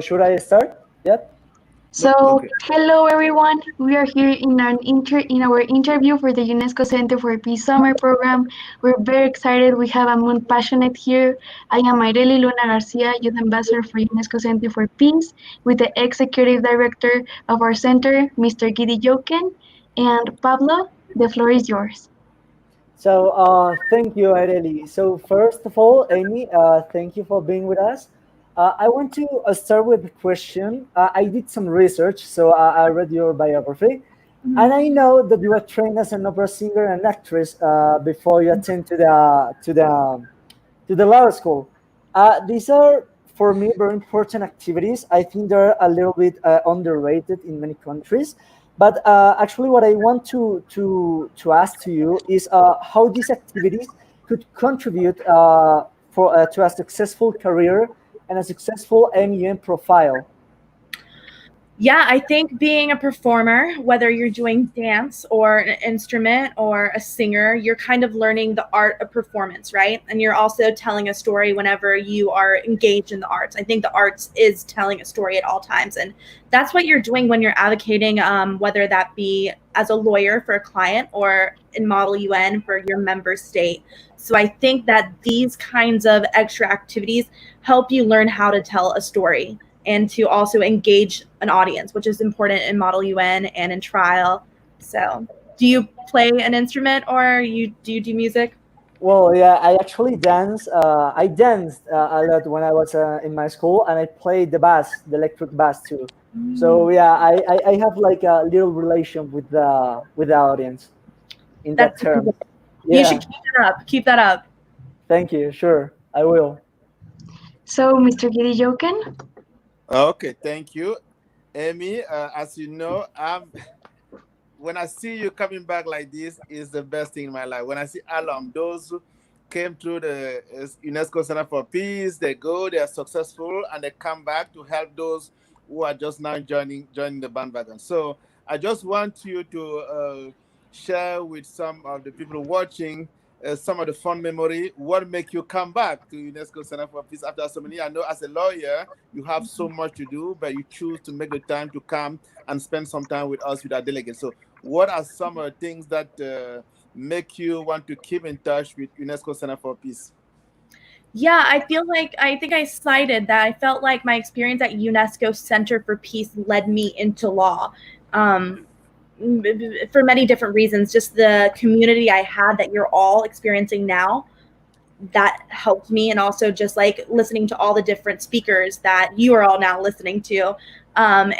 should I start? Yep. Nope. So, Okay. hello everyone. We are here in our interview for the UNESCO Center for Peace Summer Program. We're very excited. We have a Moon Passionate here. I am Mayreli Luna Garcia, Youth Ambassador for UNESCO Center for Peace, with the Executive Director of our center, Mr. Gidi Joken. And Pablo, the floor is yours. So thank you, Ireli. So first of all, Amy, thank you for being with us. I want to start with a question. I did some research, so I read your biography, and I know that you were trained as an opera singer and actress before you attend to the law school. These are, for me, very important activities. I think they're a little bit underrated in many countries. But actually, what I want to ask to you is how these activities could contribute to a successful career and a successful MUN profile. Yeah, I think being a performer, whether you're doing dance or an instrument or a singer, you're kind of learning the art of performance, right? And you're also telling a story whenever you are engaged in the arts. I think the arts is telling a story at all times. And that's what you're doing when you're advocating, whether that be as a lawyer for a client or in Model UN for your member state. So I think that these kinds of extra activities help you learn how to tell a story and to also engage an audience, which is important in Model UN and in trial. So do you play an instrument or do you do music? Well, yeah, I actually dance. I danced a lot when I was in my school, and I played the bass, the electric bass too. So yeah, I have like a little relation with the audience in that That's term. you should Yeah, keep that up. Keep that up. thank you. Sure, I will. So, Mr. Gidi Joken, Okay. Thank you, Amy. As you know, when I see you coming back like this, is the best thing in my life. When I see alum, those who came through the UNESCO Center for Peace, they go, they are successful, and they come back to help those who are just now joining the bandwagon. So I just want you to share with some of the people watching some of the fun memory. What make you come back to UNESCO Center for Peace after so many years? I know as a lawyer, you have so much to do, but you choose to make the time to come and spend some time with us, with our delegates. So what are some of the things that make you want to keep in touch with UNESCO Center for Peace? Yeah, I think I cited that I felt like my experience at UNESCO Center for Peace led me into law. Um, for many different reasons, just the community I had that you're all experiencing now, that helped me, and also just like listening to all the different speakers that you are all now listening to. And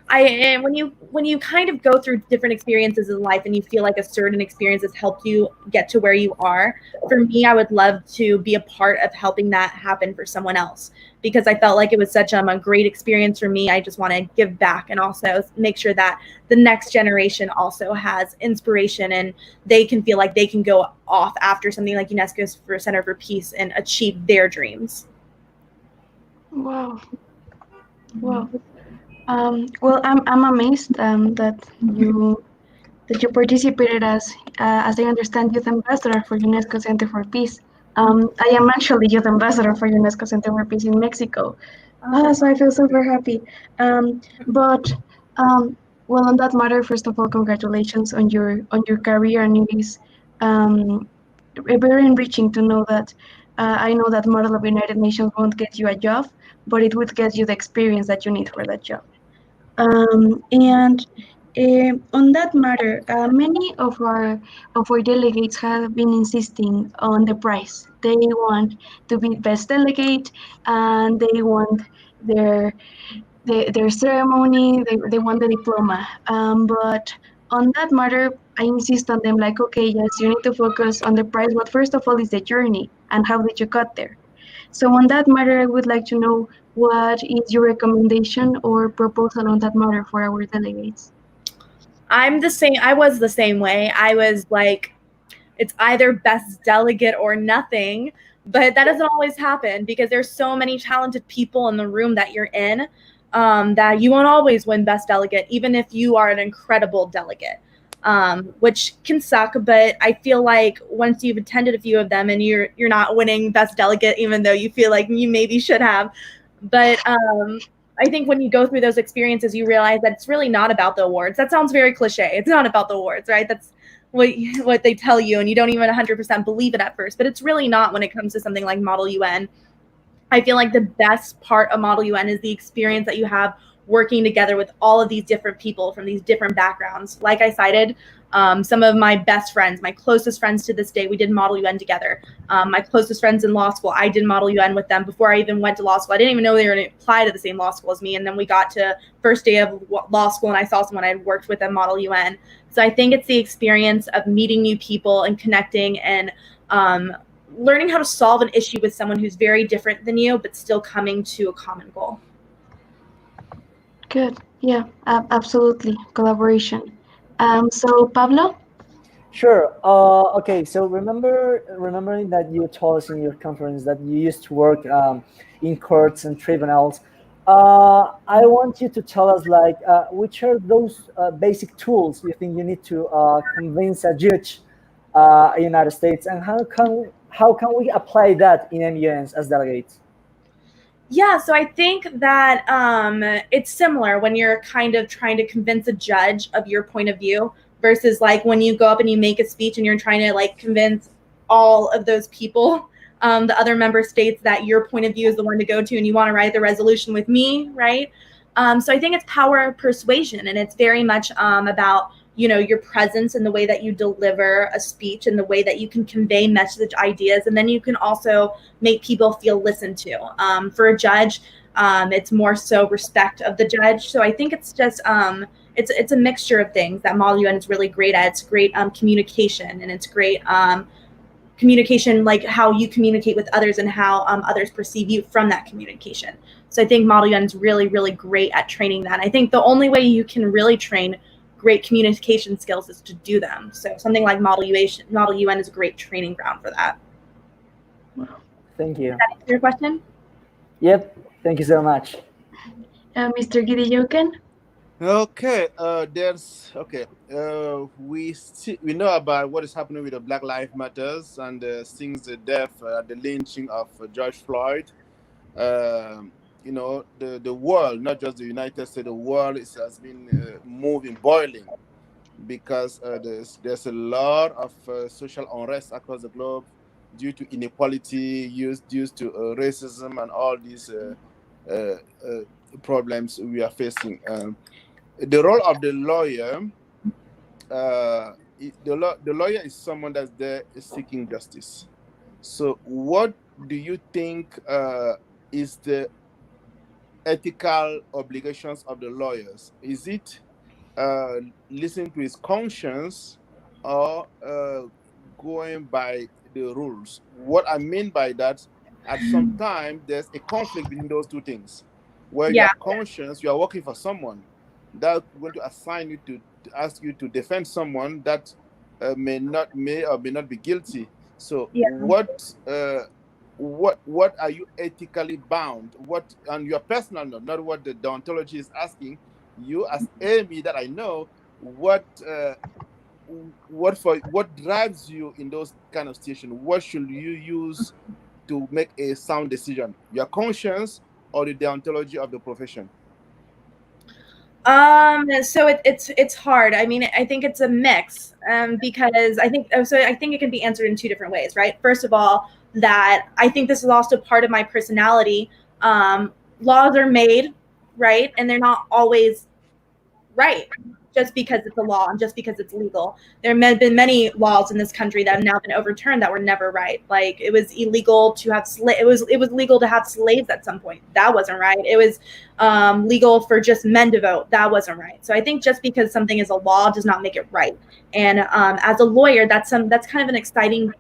and when you kind of go through different experiences in life and you feel like a certain experience has helped you get to where you are, for me, I would love to be a part of helping that happen for someone else, because I felt like it was such a great experience for me. I just want to give back and also make sure that the next generation also has inspiration and they can feel like they can go off after something like UNESCO's Center for Peace and achieve their dreams. wow, wow. Well, I'm amazed that you participated as I understand, youth ambassador for UNESCO Center for Peace. I am actually youth ambassador for UNESCO Center for Peace in Mexico. So I feel super happy. But well, on that matter, first of all, congratulations on your career, and it is um, very enriching to know that. I know that Model of United Nations won't get you a job, but it would get you the experience that you need for that job. And on that matter, many of our delegates have been insisting on the prize. They want to be best delegate, and they want their their ceremony. They want the diploma. But on that matter, I insist on them like, okay, yes, you need to focus on the prize, but first of all is the journey and how did you got there. So on that matter, I would like to know what is your recommendation or proposal on that matter for our delegates? I'm the same. I was the same way. I was like, it's either best delegate or nothing, but that doesn't always happen because there's so many talented people in the room that you're in, that you won't always win best delegate, even if you are an incredible delegate, which can suck. But I feel like once you've attended a few of them and you're not winning best delegate, even though you feel like you maybe should have, but I think when you go through those experiences, you realize that it's really not about the awards. That sounds very cliche. It's not about the awards, right? That's what they tell you, and you don't even 100% believe it at first. But it's really not when it comes to something like Model UN. I feel like the best part of Model UN is the experience that you have working together with all of these different people from these different backgrounds. Like I cited, some of my best friends, my closest friends to this day, we did Model UN together. My closest friends in law school, I did Model UN with them before I even went to law school. I didn't even know they were going to apply to the same law school as me. And then we got to first day of law school and I saw someone I had worked with at Model UN. So I think it's the experience of meeting new people and connecting and learning how to solve an issue with someone who's very different than you, but still coming to a common goal. Good. Yeah, absolutely. Collaboration. So Pablo? Sure. Okay. So remembering that you told us in your conference that you used to work in courts and tribunals. I want you to tell us like which are those basic tools you think you need to convince a judge in United States, and how can we apply that in MUNs as delegates? Yeah, so I think that it's similar when you're kind of trying to convince a judge of your point of view versus like when you go up and you make a speech and you're trying to like convince all of those people, the other member states that your point of view is the one to go to and you want to write the resolution with me, right? So I think it's power of persuasion, and it's very much about your presence and the way that you deliver a speech and the way that you can convey message ideas, and then you can also make people feel listened to. For a judge, it's more so respect of the judge. So I think it's just it's a mixture of things that Model UN is really great at. It's great communication, and it's great communication, like how you communicate with others and how others perceive you from that communication. So I think Model UN is really, really great at training that. I think the only way you can really train great communication skills is to do them. So something like Model UN is a great training ground for that. Thank you. Does that answer your question? Yep. Thank you so much. Mr. Gideyoken? Okay, we know about what is happening with the Black Lives Matters and since the death, the lynching of George Floyd. The world, not just the United States, the world has been moving, boiling, because there's a lot of social unrest across the globe due to inequality, due to racism, and all these problems we are facing. The role of the lawyer, the lawyer is someone that's there seeking justice. So, what do you think is the ethical obligations of the lawyers? Is it listening to his conscience or going by the rules? What I mean by that, at some time, there's a conflict between those two things. Where you Yeah. are conscious, you are working for someone that's going to assign you to ask you to defend someone that may or may not be guilty. So Yeah. what are you ethically bound? What on your personal note, not what the deontology is asking you as Amy that I know, what drives you in those kind of situations? What should you use to make a sound decision? Your conscience or the deontology of the profession? So it's hard. I mean, I think it's a mix, because I think it can be answered in two different ways, right? First of all, that I think this is also part of my personality. Laws are made, right, and they're not always right just because it's a law and just because it's legal. There have been many laws in this country that have now been overturned that were never right. Like it was illegal to have it was legal to have slaves at some point. That wasn't right. It was legal for just men to vote. That wasn't right. So I think just because something is a law does not make it right. And as a lawyer, that's kind of an exciting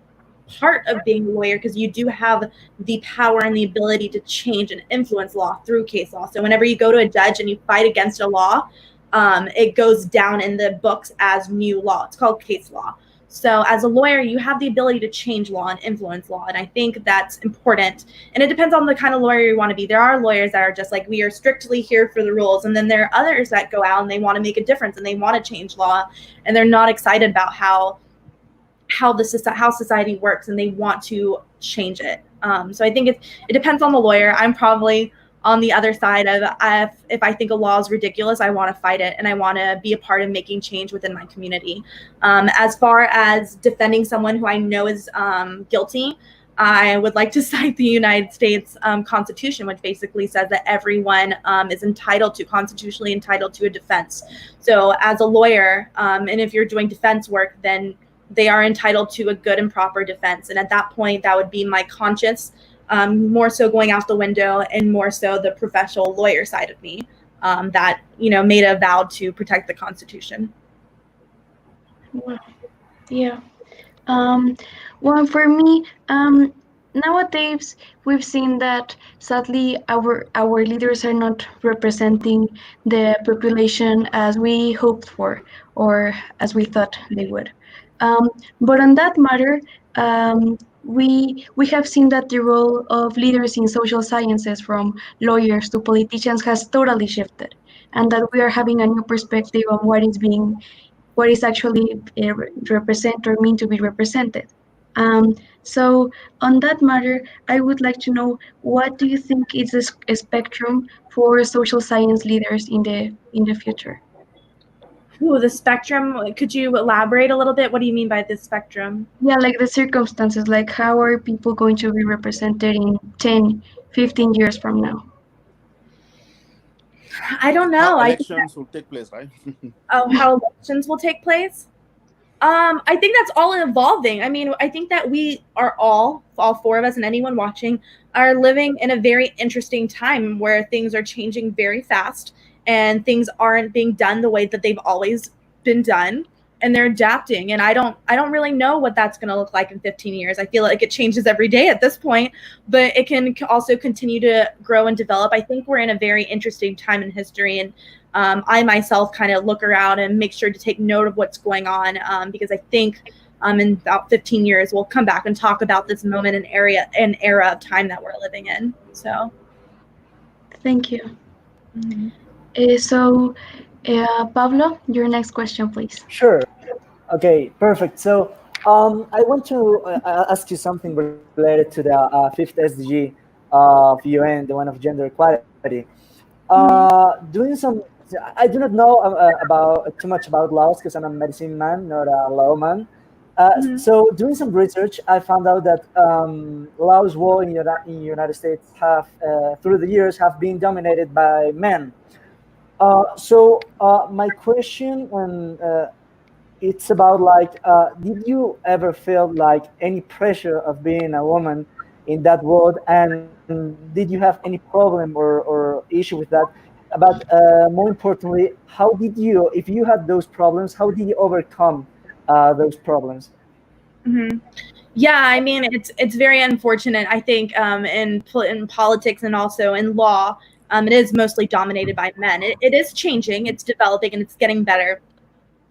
part of being a lawyer, because you do have the power and the ability to change and influence law through case law. So whenever you go to a judge and you fight against a law, it goes down in the books as new law. It's called case law. So as a lawyer, you have the ability to change law and influence law. And I think that's important. And it depends on the kind of lawyer you want to be. There are lawyers that are just like, we are strictly here for the rules. And then there are others that go out and they want to make a difference and they want to change law. And they're not excited about how society works, and they want to change it. So I think it depends on the lawyer. I'm probably on the other side of if I think a law is ridiculous, I want to fight it and I want to be a part of making change within my community. As far as defending someone who I know is guilty, I would like to cite the United States Constitution, which basically says that everyone is constitutionally entitled to a defense. So as a lawyer, and if you're doing defense work, then they are entitled to a good and proper defense. And at that point, that would be my conscience more so going out the window, and more so the professional lawyer side of me that made a vow to protect the Constitution. Wow. Yeah. Well, for me, nowadays we've seen that sadly our leaders are not representing the population as we hoped for or as we thought they would. But on that matter, we have seen that the role of leaders in social sciences, from lawyers to politicians, has totally shifted, and that we are having a new perspective on what is actually represent or mean to be represented. So on that matter, I would like to know, what do you think is a spectrum for social science leaders in the future? Ooh, the spectrum. Could you elaborate a little bit? What do you mean by this spectrum? Yeah, like the circumstances, like how are people going to be represented in 10, 15 years from now? I don't How know. I think elections will take place, right? how elections will take place. I think that's all evolving. I mean, I think that we are all four of us and anyone watching are living in a very interesting time where things are changing very fast and things aren't being done the way that they've always been done, and they're adapting. And I don't really know what that's going to look like in 15 years. I feel like it changes every day at this point, but it can also continue to grow and develop. I think we're in a very interesting time in history, and I myself kind of look around and make sure to take note of what's going on, because I think in about 15 years we'll come back and talk about this moment and era of time that we're living in. So, Thank you. mm-hmm. So, Pablo, your next question, please. Sure. Okay, perfect. So I want to ask you something related to the fifth SDG of UN, the one of gender equality. Doing some, I do not know about too much about laws because I'm a medicine man, not a lawman. Mm-hmm. So doing some research, I found out that laws in United States have through the years have been dominated by men. So my question and it's about like, did you ever feel like any pressure of being a woman in that world, and did you have any problem or issue with that? But more importantly, how did you, if you had those problems, how did you overcome those problems? Mm-hmm. Yeah, I mean, it's very unfortunate. I think in politics and also in law, it is mostly dominated by men. It is changing, it's developing, and it's getting better.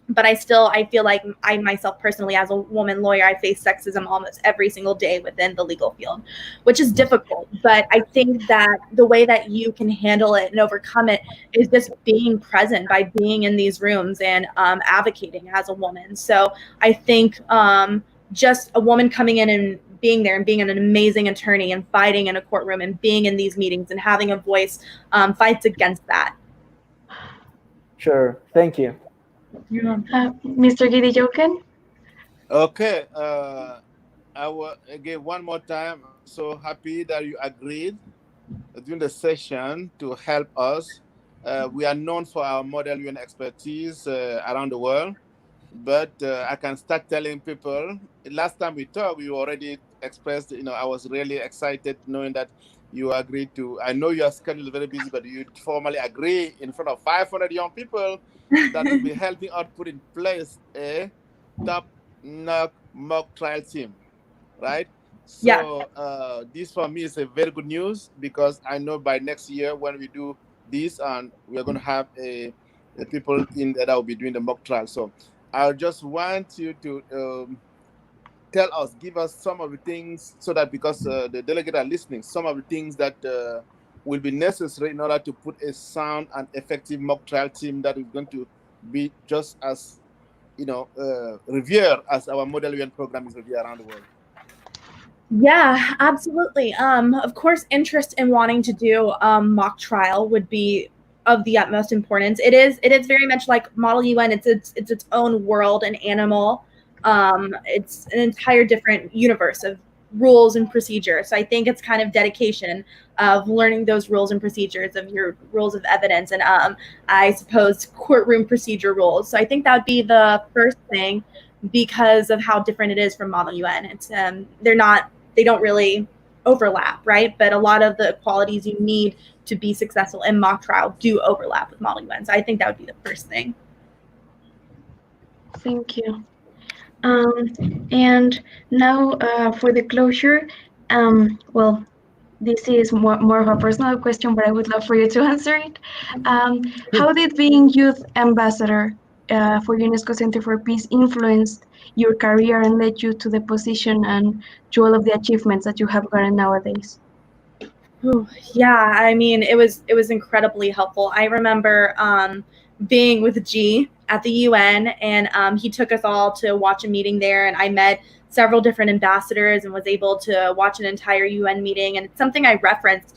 But I feel like I myself personally, as a woman lawyer, I face sexism almost every single day within the legal field, which is difficult. But I think that the way that you can handle it and overcome it is just being present by being in these rooms and advocating as a woman. So I think just a woman coming in and being there and being an amazing attorney and fighting in a courtroom and being in these meetings and having a voice fights against that. Sure, thank you. Mr. Gidejoken? Okay. I will again one more time. I'm so happy that you agreed during the session to help us. We are known for our model UN expertise around the world, but I can start telling people. Last time we talked, we already expressed. I was really excited knowing that you agreed to. I know your schedule is very busy, but you formally agree in front of 500 young people that will be helping out put in place a top-notch mock trial team, right? Yeah. So this for me is a very good news because I know by next year when we do this, and we are going to have a people in there that will be doing the mock trial. So I just want you to tell us, give us some of the things so that because the delegates are listening, some of the things that will be necessary in order to put a sound and effective mock trial team that is going to be just as revered as our model UN program is revered around the world. Yeah, absolutely. Of course, interest in wanting to do mock trial would be of the utmost importance. It is very much like Model UN. It's its own world and animal. It's an entire different universe of rules and procedures. So I think it's kind of dedication of learning those rules and procedures of your rules of evidence and I suppose courtroom procedure rules. So I think that would be the first thing because of how different it is from Model UN. It's they don't really overlap, right? But a lot of the qualities you need to be successful in mock trial do overlap with Model UN. So I think that would be the first thing. Thank you. And now for the closure, well, this is more of a personal question, but I would love for you to answer it. How did being youth ambassador for UNESCO Center for Peace influenced your career and led you to the position and to all of the achievements that you have gotten nowadays? Ooh, yeah, I mean, it was incredibly helpful. I remember being with G at the UN, and he took us all to watch a meeting there, and I met several different ambassadors and was able to watch an entire UN meeting. And it's something I referenced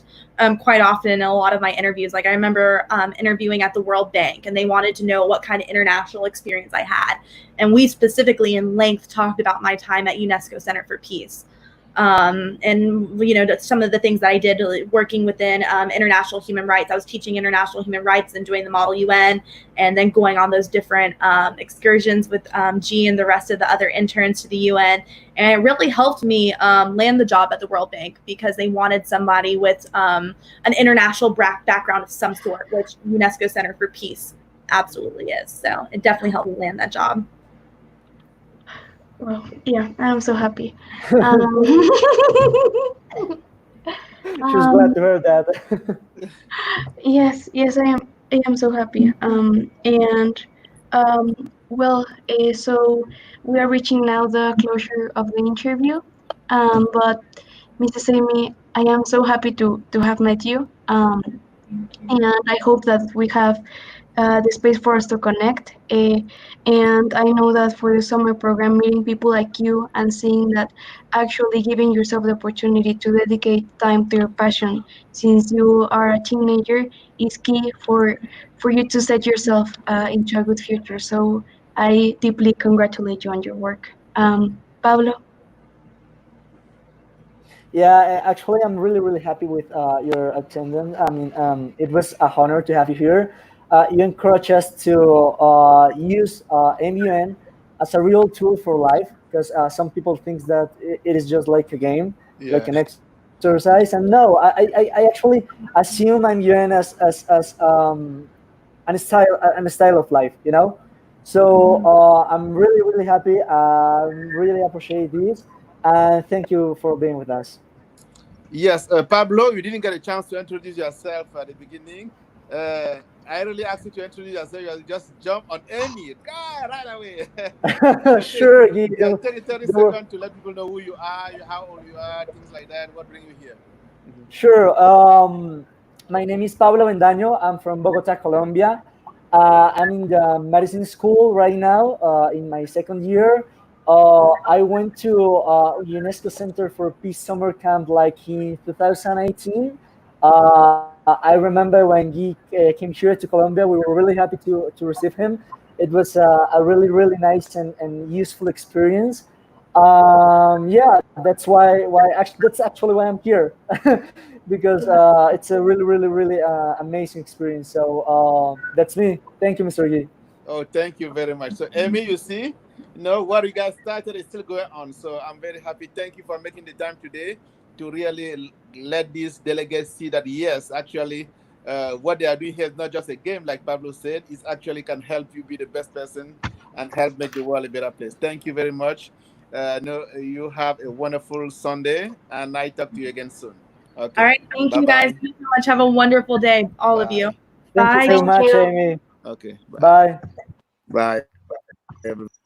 quite often in a lot of my interviews. Like I remember interviewing at the World Bank, and they wanted to know what kind of international experience I had, and we specifically in length talked about my time at UNESCO Center for Peace. And some of the things that I did working within international human rights. I was teaching international human rights and doing the Model UN, and then going on those different excursions with G and the rest of the other interns to the UN. And it really helped me land the job at the World Bank because they wanted somebody with an international background of some sort, which UNESCO Center for Peace absolutely is. So it definitely helped me land that job. Well, yeah, I'm so happy. Um, She's glad um, to hear that. yes, I am so happy. And well, so we are reaching now the closure of the interview. But Mrs. Amy, I am so happy to have met you. And I hope that we have the space for us to connect. And I know that for the summer program, meeting people like you and seeing that actually giving yourself the opportunity to dedicate time to your passion since you are a teenager is key for you to set yourself into a good future. So I deeply congratulate you on your work. Pablo? Yeah, actually, I'm really, really happy with your attendance. I mean, it was a honor to have you here. You encourage us to use MUN as a real tool for life because some people think that it is just like a game, like Yeah. an exercise. And no, I actually assume MUN as a style of life, you know. So I'm really, really happy. Really appreciate this, and thank you for being with us. Yes, Pablo, you didn't get a chance to introduce yourself at the beginning. I really asked you to introduce yourself. You just jump on Amy. God, right away. So take, Sure, Guy, yeah, take 30 there were- seconds to let people know who you are, how old you are, things like that. What bring you here? Mhm. sure. My name is Pablo Bendaño. I'm from Bogota, Colombia. I'm in the medicine school right now, in my second year. I went to UNESCO Center for Peace summer camp like in 2018. I remember when Guy came here to Colombia, we were really happy to receive him. It was a really, really nice and useful experience. Yeah, that's actually why I'm here. Because it's a really, really, really amazing experience. So that's me. Thank you, Mr. Yi. Oh, thank you very much. So, Amy, you see, what you guys started is still going on. So, I'm very happy. Thank you for making the time today to really let these delegates see that, yes, actually, what they are doing here is not just a game, like Pablo said, it actually can help you be the best person and help make the world a better place. Thank you very much. No, you have a wonderful Sunday, and I talk to you again soon. All Okay. right. Thank Bye you guys bye. so much. Have a wonderful day, all of you. Bye. Thank you Bye. so Thank much, you. Amy. Okay. Bye. Bye. Bye, everybody.